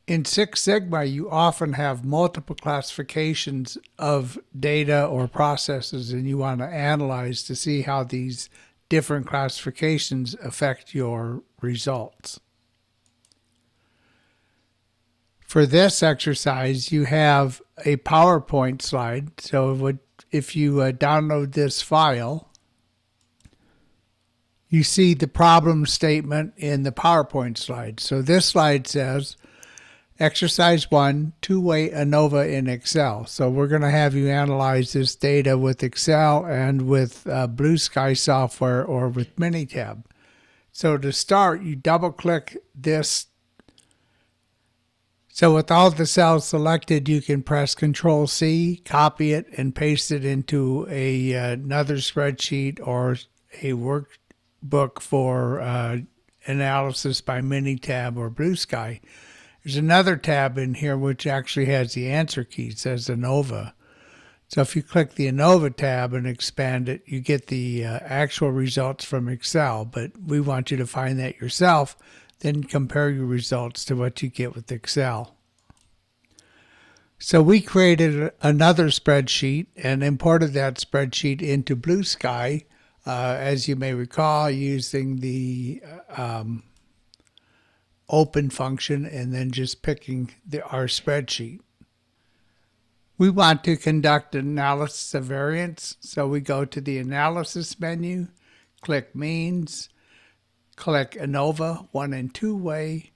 In Six Sigma, you often have multiple classifications of data or processes, and you want to analyze to see how these different classifications affect your results. For this exercise, you have a PowerPoint slide. So if you download this file, you see the problem statement in the PowerPoint slide. So this slide says, Exercise 1, two-way ANOVA in Excel. So we're going to have you analyze this data with Excel and with BlueSky software or with Minitab. So to start, you double-click this. So with all the cells selected, you can press Control-C, copy it, and paste it into another spreadsheet or a workbook for analysis by Minitab or BlueSky. There's another tab in here which actually has the answer key. It says ANOVA. So if you click the ANOVA tab and expand it, you get the actual results from Excel. But we want you to find that yourself, then compare your results to what you get with Excel. So we created another spreadsheet and imported that spreadsheet into BlueSky, as you may recall, using the open function and then just picking our spreadsheet. We want to conduct an analysis of variance, so we go to the analysis menu, click means, click ANOVA 1 and 2 way,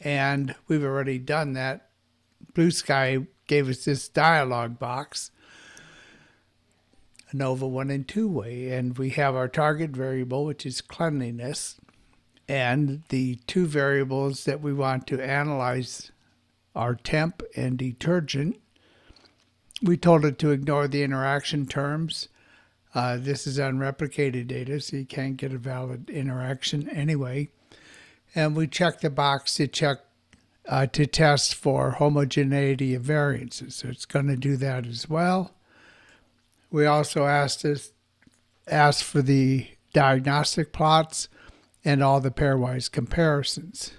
and we've already done that. BlueSky gave us this dialog box, ANOVA 1 and 2 way, and we have our target variable, which is cleanliness. And the two variables that we want to analyze are temp and detergent. We told it to ignore the interaction terms. This is unreplicated data, so you can't get a valid interaction anyway. And we check the box to test for homogeneity of variances. So it's going to do that as well. We also asked for the diagnostic plots and all the pairwise comparisons.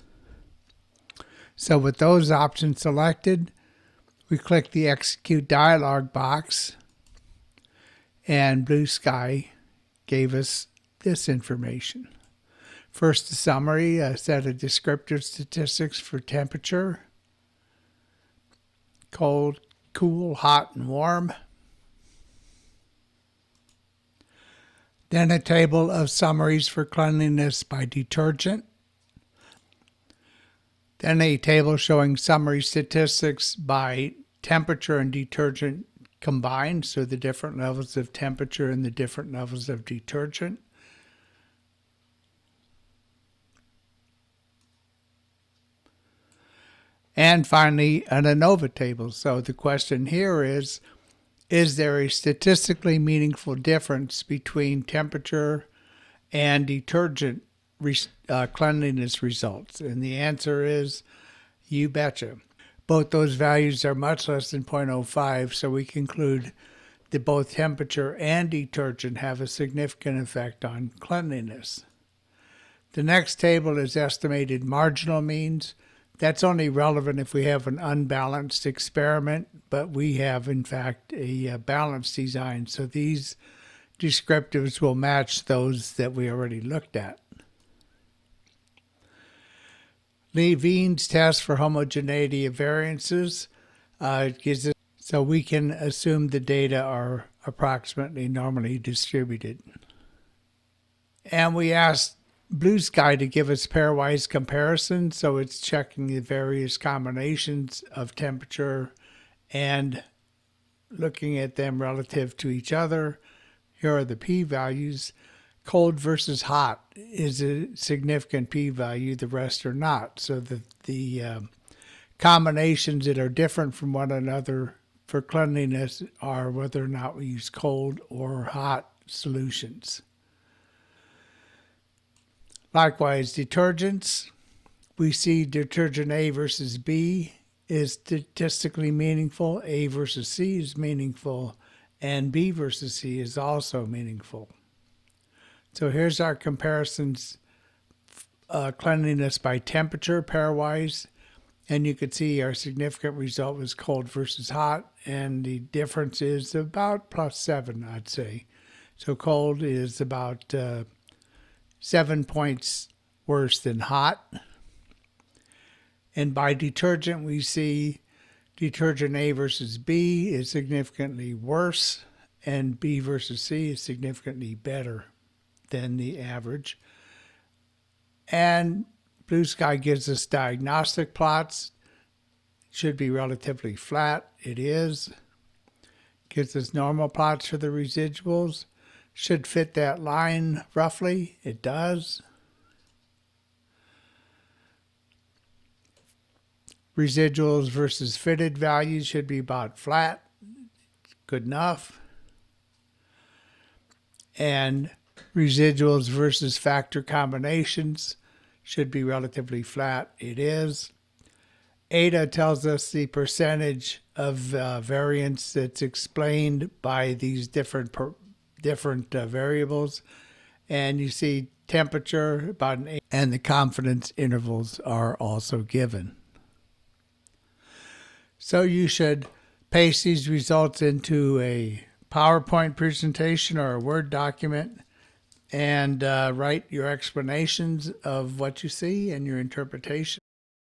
So with those options selected, we click the Execute dialog box, and BlueSky gave us this information. First, a summary, a set of descriptive statistics for temperature, cold, cool, hot, and warm. Then a table of summaries for cleanliness by detergent. Then a table showing summary statistics by temperature and detergent combined, so the different levels of temperature and the different levels of detergent. And finally, an ANOVA table. So the question here is there a statistically meaningful difference between temperature and detergent cleanliness results? And the answer is, you betcha. Both those values are much less than 0.05, so we conclude that both temperature and detergent have a significant effect on cleanliness. The next table is estimated marginal means. That's only relevant if we have an unbalanced experiment, but we have, in fact, a balanced design. So these descriptives will match those that we already looked at. Levine's test for homogeneity of variances gives us, so we can assume the data are approximately normally distributed. And we asked BlueSky to give us pairwise comparison, so it's checking the various combinations of temperature and looking at them relative to each other. Here are the p-values. Cold versus hot is a significant p-value, the rest are not. So the combinations that are different from one another for cleanliness are whether or not we use cold or hot solutions. Likewise, detergents, we see detergent A versus B is statistically meaningful, A versus C is meaningful, and B versus C is also meaningful. So here's our comparisons, cleanliness by temperature pairwise, And you could see our significant result was cold versus hot, and the difference is about +7, I'd say. So cold is about 7 points worse than hot. And by detergent, we see detergent A versus B is significantly worse, and B versus C is significantly better than the average. And BlueSky gives us diagnostic plots. It should be relatively flat. It is. Gives us normal plots for the residuals. Should fit that line roughly. It does. Residuals versus fitted values should be about flat. Good enough. And residuals versus factor combinations should be relatively flat. It is. Eta tells us the percentage of variance that's explained by these different variables. And you see temperature about an 8, and the confidence intervals are also given. So you should paste these results into a PowerPoint presentation or a Word document and write your explanations of what you see and your interpretation.